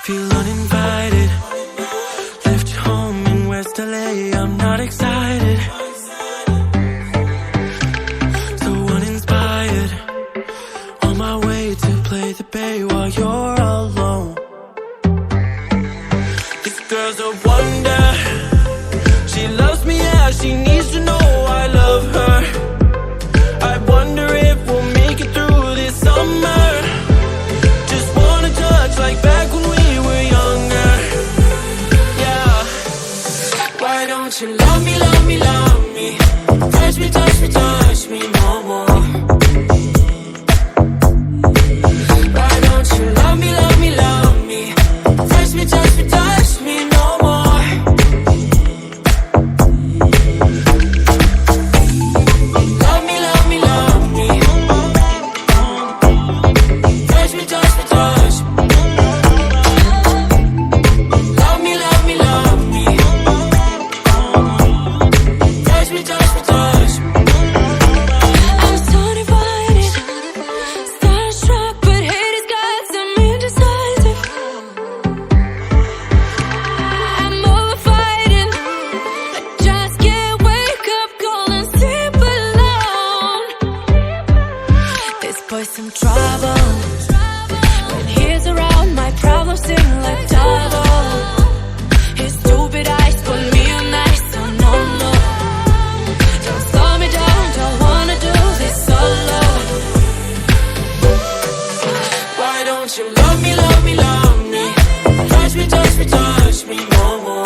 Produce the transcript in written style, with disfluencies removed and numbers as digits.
Feel uninvited. Left home in West LA, I'm not excited. So uninspired. On my way to play the bay while you're alone. This girl's a wonder. She loves me, yeah, she needs to know I love her. I wonder if we'll make it through this summer. Just wanna touch like back when we were younger. Yeah. Why don't you love me, love me, love me? Touch me, touch me, touch me no more. Why don't you love me, love me, love me? Touch me, touch me, touch me no more. Love me, love me, love me. Touch me, touch me, touch me. Love me, love me, love me. Touch me, touch me, touch me. I'm so divided, starstruck, but hate has got some indecisive. I'm over fighting, I just can't wake up cold and sleep alone. This boy's some trouble. When he's around, my problems seem like double. His stupid eyes put me on ice, so no, no. Don't slow me down, don't wanna do this solo. Why don't you love me, love me, love me? Touch me, touch me, touch me no more.